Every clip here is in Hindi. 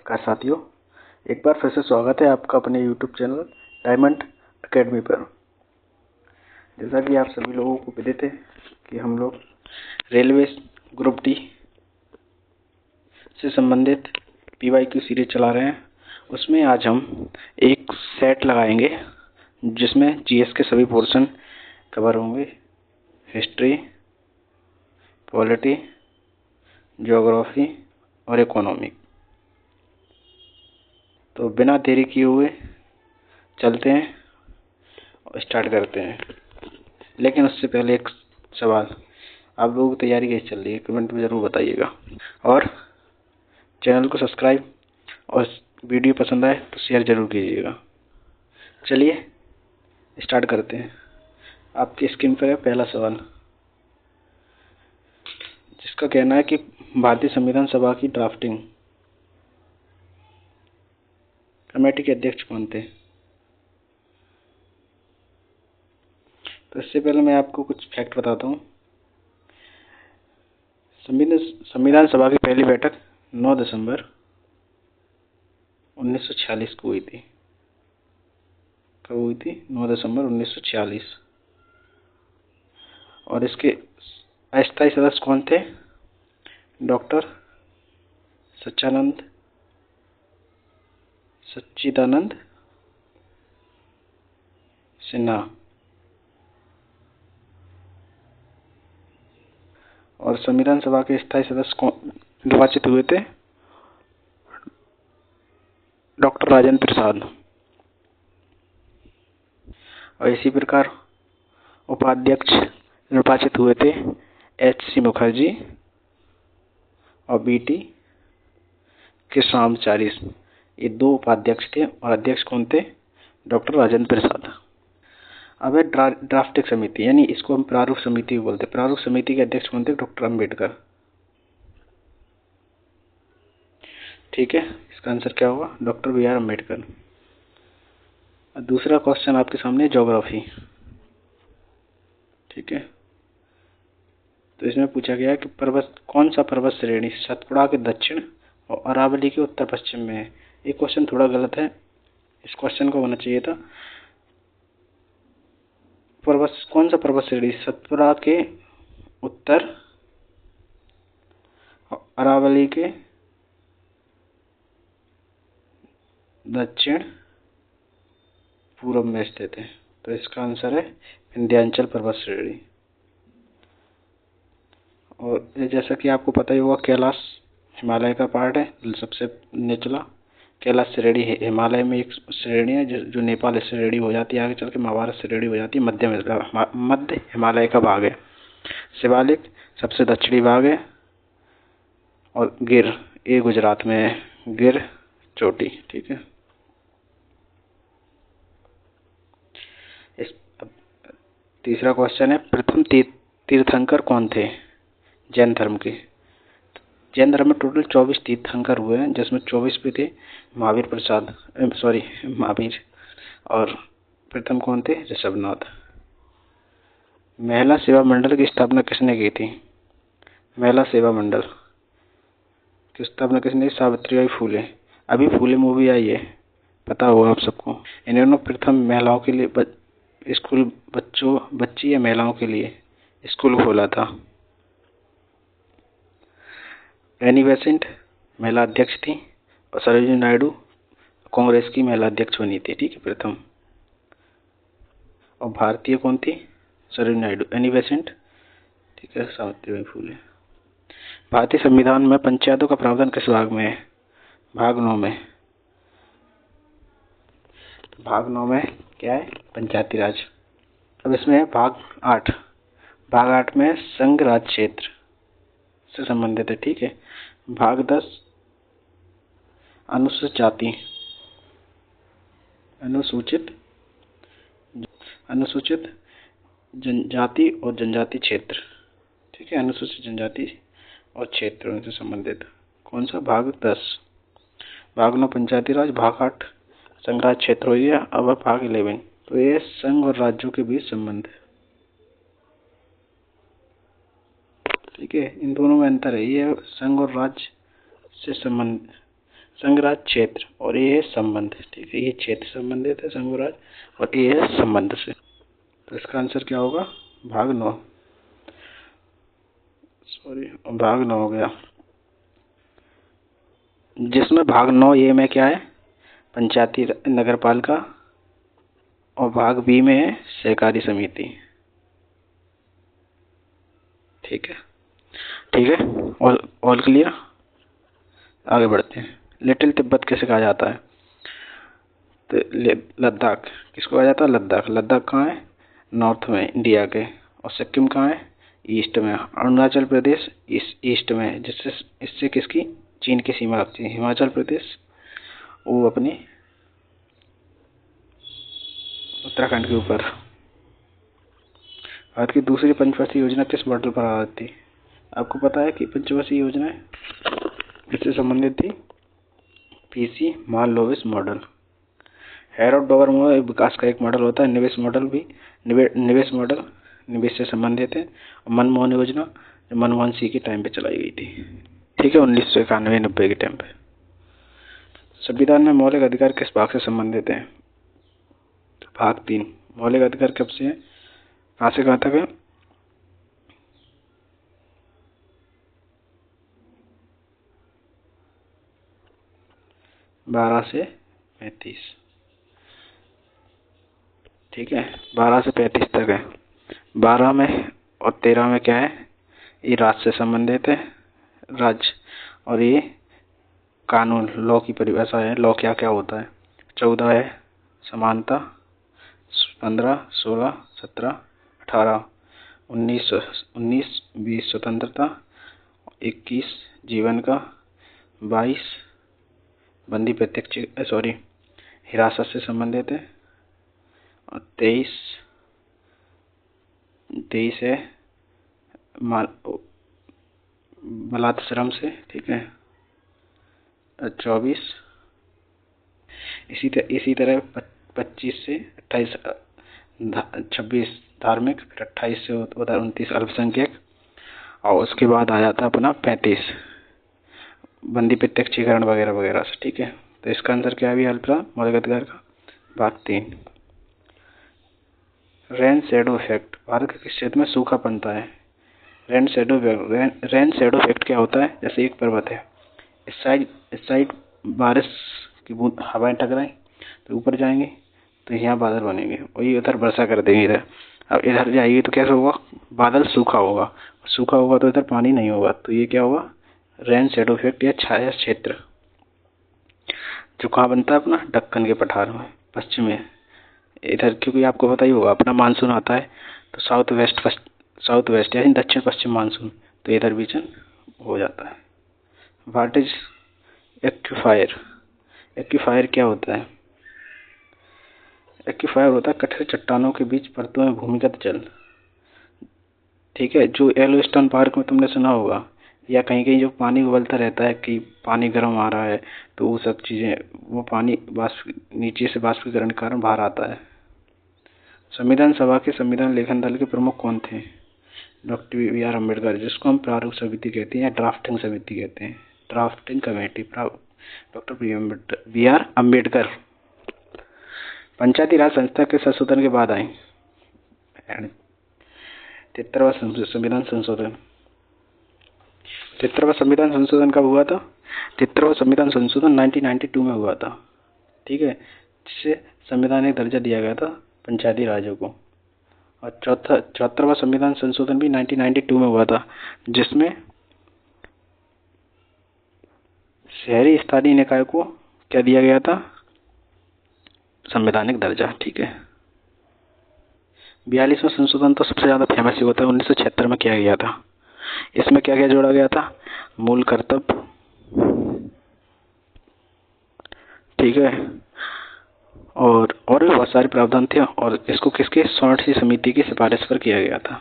नमस्कार साथियों, एक बार फिर से स्वागत है आपका अपने यूट्यूब चैनल डायमंड एकेडमी पर। जैसा कि आप सभी लोगों को विदित है कि हम लोग रेलवे ग्रुप डी से संबंधित PYQ सीरीज चला रहे हैं। उसमें आज हम एक सेट लगाएंगे जिसमें GS के सभी पोर्शन कवर होंगे, हिस्ट्री, पॉलिटी, ज्योग्राफी और इकोनॉमी। तो बिना देरी किए हुए चलते हैं और स्टार्ट करते हैं। लेकिन उससे पहले एक सवाल, आप लोगों की तैयारी कैसी चल रही है, कमेंट में ज़रूर बताइएगा। और चैनल को सब्सक्राइब और वीडियो पसंद आए तो शेयर ज़रूर कीजिएगा। चलिए स्टार्ट करते हैं। आपकी स्क्रीन पर है पहला सवाल, जिसका कहना है कि भारतीय संविधान सभा की ड्राफ्टिंग कमेटी के अध्यक्ष कौन थे। तो इससे पहले मैं आपको कुछ फैक्ट बताता हूँ। संविधान सभा की पहली बैठक 9 दिसंबर 1946 को हुई थी। कब हुई थी? 9 दिसंबर 1946। और इसके अस्थायी सदस्य कौन थे? डॉक्टर सच्चिदानंद सिन्हा। और संविधान सभा के स्थायी सदस्य कौन निर्वाचित हुए थे? डॉक्टर राजेंद्र प्रसाद। और इसी प्रकार उपाध्यक्ष निर्वाचित हुए थे HC मुखर्जी और BT कृष्णाचार्य। ये दो उपाध्यक्ष थे और अध्यक्ष कौन थे? डॉक्टर राजेंद्र प्रसाद। अब है ड्राफ्टिंग समिति, यानी इसको हम प्रारूप समिति बोलते हैं। प्रारूप समिति के अध्यक्ष कौन थे? डॉक्टर अम्बेडकर। ठीक है, इसका आंसर क्या होगा? Doctor BR Ambedkar. दूसरा क्वेश्चन आपके सामने ज्योग्राफी। ठीक है, तो इसमें पूछा गया कि कौन सा पर्वत श्रेणी सतपुड़ा के दक्षिण और अरावली के उत्तर पश्चिम में है। ये क्वेश्चन थोड़ा गलत है, इस क्वेश्चन को होना चाहिए था कौन सा पर्वत श्रेणी सतपुड़ा के उत्तर और अरावली के दक्षिण पूर्व में स्थित है। तो इसका आंसर है विंध्याचल पर्वत श्रेणी। और जैसा कि आपको पता ही होगा, कैलाश हिमालय का पार्ट है, सबसे निचला। कैलाश श्रेणी हिमालय में एक श्रेणी है जो नेपाल श्रेणी हो जाती है, आगे चल के महाभारत श्रेणी हो जाती है। मध्य हिमालय का भाग है। शिवालिक सबसे दक्षिणी भाग है। और गिर, ये गुजरात में है, गिर चोटी। ठीक है, तीसरा क्वेश्चन है प्रथम तीर्थंकर कौन थे जैन धर्म के। जैन धर्म में टोटल 24 तीर्थंकर हुए हैं, जिसमें 24 पे थे महावीर। और प्रथम कौन थे? ऋषभनाथ। महिला सेवा मंडल की स्थापना किसने की थी? महिला सेवा मंडल की स्थापना किसने? सावित्रीबाई फूले। अभी फूले मूवी आई है, पता होगा आप सबको। इन्होंने प्रथम महिलाओं के लिए स्कूल, बच्ची या महिलाओं के लिए स्कूल खोला था। एनी बेसेंट महिला अध्यक्ष थी और सरोजिनी नायडू कांग्रेस की महिला अध्यक्ष बनी थी। ठीक है, प्रथम। और भारतीय कौन थी? सरोजिनी नायडू। एनी बेसेंट, ठीक है, सावित्रीबाई फूले। भारतीय संविधान में पंचायतों का प्रावधान किस भाग में है? भाग 9 में। भाग 9 में क्या है? पंचायती राज। अब इसमें है भाग 8। भाग 8 में संघ राज क्षेत्र से संबंधित है। ठीक है, भाग 10 अनुसूचित जनजाति और जनजाति क्षेत्र। ठीक है, अनुसूचित जनजाति और क्षेत्रों से संबंधित। कौन सा? भाग 10। भाग 9 पंचायती राज, भाग 8 संघ राज क्षेत्र हो गया। अब भाग 11, तो ये संघ और राज्यों के बीच संबंध। ठीक है, इन दोनों में अंतर है। ये संघ और राज्य से संबंध, संघराज क्षेत्र और ये है संबंध। ठीक है, ये क्षेत्र संबंधित है संघराज और ये है संबंध से। तो इसका आंसर क्या होगा? भाग 9। सॉरी, भाग 9 हो गया, जिसमें भाग 9 ए में क्या है? पंचायती नगरपालिका, और भाग बी में है सहकारी समिति। ठीक है, ठीक है, ऑल क्लियर। आगे बढ़ते हैं। लिटिल तिब्बत किसे कहा जाता है? तो लद्दाख किसको कहा जाता है? लद्दाख। लद्दाख कहाँ है? नॉर्थ में इंडिया के। और सिक्किम कहाँ है? ईस्ट में। अरुणाचल प्रदेश ईस्ट में है, जिससे इससे किसकी? चीन की सीमा लगती है। हिमाचल प्रदेश वो अपनी उत्तराखंड के ऊपर। भारत की दूसरी पंचवर्षीय योजना किस मॉडल पर आधारित थी? आपको पता है कि पंचवर्षीय योजना किससे संबंधित थी? PC Mahalanobis model. Harrod Domar model विकास का एक मॉडल होता है। निवेश मॉडल भी निवेश मॉडल निवेश से संबंधित है। और मनमोहन योजना जो मनमोहन सिंह के टाइम पे चलाई गई थी। ठीक है, 1991-90 के टाइम पे। संविधान में मौलिक अधिकार किस भाग से संबंधित है? भाग 3। मौलिक अधिकार कब से है, कहाँ से कहाँ तक है? 12 से 35। ठीक है, 12 से 35 तक है। 12 में और 13 में क्या है? ये राज्य से संबंधित है, राज्य। और ये कानून, लॉ की परिभाषा है। लॉ क्या क्या होता है? 14 है समानता, 15, 16, 17, 18, 19, 20 स्वतंत्रता, 21 जीवन का, 22 बंदी प्रत्यक्ष हिरासत से संबंधित है, और 23 है बलात्श्रम से। ठीक है, 24 इसी तरह 25 से 28, 26 धार्मिक, फिर 28 से उधर 29 अल्पसंख्यक, और उसके बाद आ जाता है अपना 35 बंदी प्रत्यक्षीकरण वगैरह वगैरह से। ठीक है, तो इसका आंसर क्या भी अल्परा मौलिक अधिकार का? भाग 3। रेन शैडो इफेक्ट भारत के किस क्षेत्र में सूखा पड़ता है? रेन शैडो इफेक्ट क्या होता है? जैसे एक पर्वत है, इस साइड बारिश की बूंद हवाएं टकराएं तो ऊपर जाएंगे, तो यहाँ बादल बनेंगे, और ये उधर वर्षा कर देंगे इधर। अब इधर जाएगी तो कैसे होगा? बादल सूखा होगा, सूखा होगा तो इधर पानी नहीं होगा, तो ये क्या होगा? रेन शैडो इफेक्ट या छाया क्षेत्र, जो कहाँ बनता है? अपना दक्कन के पठार में, पश्चिम में इधर। क्योंकि आपको पता ही होगा अपना मानसून आता है तो साउथ वेस्ट यानी दक्षिण पश्चिम मानसून, तो इधर बीचन हो जाता है। What is एक्विफायर? एक्विफायर क्या होता है? एक्विफायर होता है कठोर चट्टानों के बीच परतों में भूमिगत जल। ठीक है, जो येलोस्टोन पार्क में तुमने सुना होगा, या कहीं कहीं जो पानी उबलता रहता है कि पानी गर्म आ रहा है, तो वो सब चीजें, वो पानी नीचे से बाष्पीकरण के कारण बाहर आता है। संविधान सभा के संविधान लेखन दल के प्रमुख कौन थे? Doctor BR. अम्बेडकर, जिसको हम प्रारूप समिति कहते हैं या ड्राफ्टिंग समिति कहते हैं, drafting committee. Doctor BR. Ambedkar. Panchayati Raj संस्था के संशोधन के बाद आई 73वां संविधान संशोधन। 73वां संविधान संशोधन कब हुआ था? 73वां संविधान संशोधन 1992 में हुआ था। ठीक है, जिससे संवैधानिक दर्जा दिया गया था पंचायती राज्यों को। और 74वां संविधान संशोधन भी 1992 में हुआ था, जिसमें शहरी स्थानीय निकाय को क्या दिया गया था? संवैधानिक दर्जा। ठीक है, 42वां संशोधन तो सबसे ज्यादा फेमस ही होता है, 1976 में किया गया था। इसमें क्या क्या जोड़ा गया था? मूल कर्तव्य। ठीक है, और भी बहुत सारे प्रावधान थे, और इसको किसके? 64वीं समिति की सिफारिश पर किया गया था।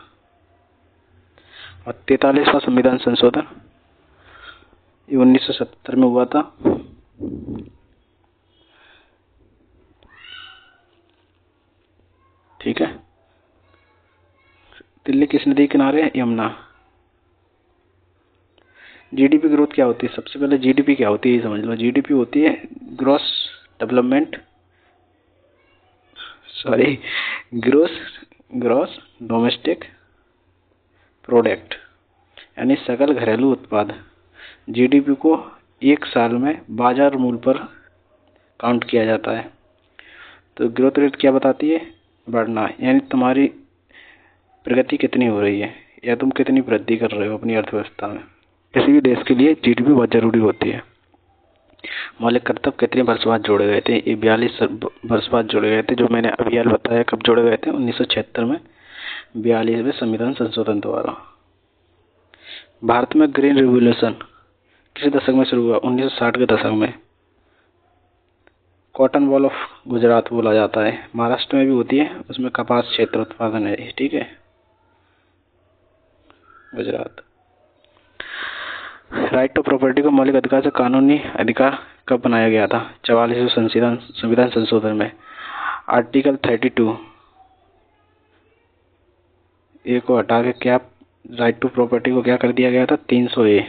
और 43वां संविधान संशोधन ये 1977 में हुआ था। ठीक है, दिल्ली किस नदी के किनारे है? यमुना। जीडीपी ग्रोथ क्या होती है? सबसे पहले जीडीपी क्या होती है ये समझ लो। जीडीपी होती है gross development, sorry, gross gross domestic product, यानी सकल घरेलू उत्पाद। जीडीपी को एक साल में बाजार मूल्य पर काउंट किया जाता है। तो ग्रोथ रेट क्या बताती है? बढ़ना, यानी तुम्हारी प्रगति कितनी हो रही है या तुम कितनी वृद्धि कर रहे हो अपनी अर्थव्यवस्था में। किसी भी देश के लिए जीडीपी बहुत जरूरी होती है। मौलिक कर्तव्य कितने वर्ष बाद जोड़े गए थे? ये 42 वर्ष बाद जोड़े गए थे। जो मैंने अभी यार बताया कब जोड़े गए थे, 1976 में 42वें संविधान संशोधन द्वारा। भारत में ग्रीन रिवॉल्यूशन किस दशक में शुरू हुआ? 1960 के दशक में। कॉटन बॉल ऑफ गुजरात बोला जाता है, महाराष्ट्र में भी होती है, उसमें कपास क्षेत्र उत्पादन है, ठीक है, गुजरात। राइट टू प्रॉपर्टी को मौलिक अधिकार से कानूनी अधिकार कब बनाया गया था? 44वें संविधान संशोधन में। आर्टिकल 32 ए को हटा के क्या राइट टू प्रॉपर्टी को क्या कर दिया गया था? 300 ए,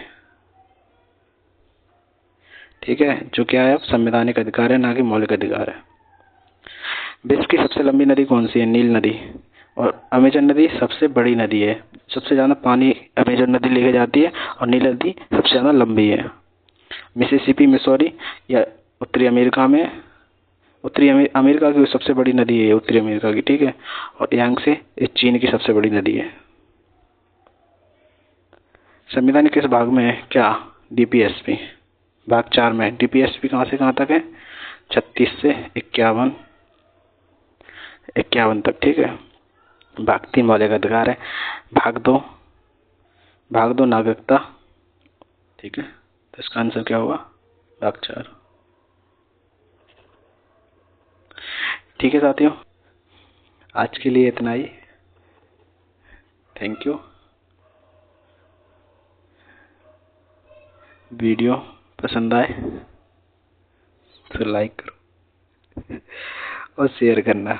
ठीक है, जो क्या है संवैधानिक अधिकार है, ना कि मौलिक अधिकार है। विश्व की सबसे लंबी नदी कौन सी है? नील नदी। और अमेजन नदी सबसे बड़ी नदी है, सबसे ज्यादा पानी अमेजन नदी लेके जाती है, और नील नदी सबसे ज्यादा लंबी है। मिसिसिपी मिसौरी या उत्तरी अमेरिका में, अमेरिका की सबसे बड़ी नदी है उत्तरी अमेरिका की, ठीक है, और यांगसे चीन की सबसे बड़ी नदी है। संविधान किस भाग में है? क्या? डीपीएसपी भाग 4 में। डीपीएसपी कहाँ से कहाँ तक है? 36 से 51 तक, ठीक है। भाग 3 मौलिक अधिकार है। भाग 2 नागरिकता, ठीक है, तो इसका आंसर क्या होगा? भाग 4। ठीक है साथियों, आज के लिए इतना ही। Thank you. वीडियो पसंद आए तो लाइक करो और शेयर करना।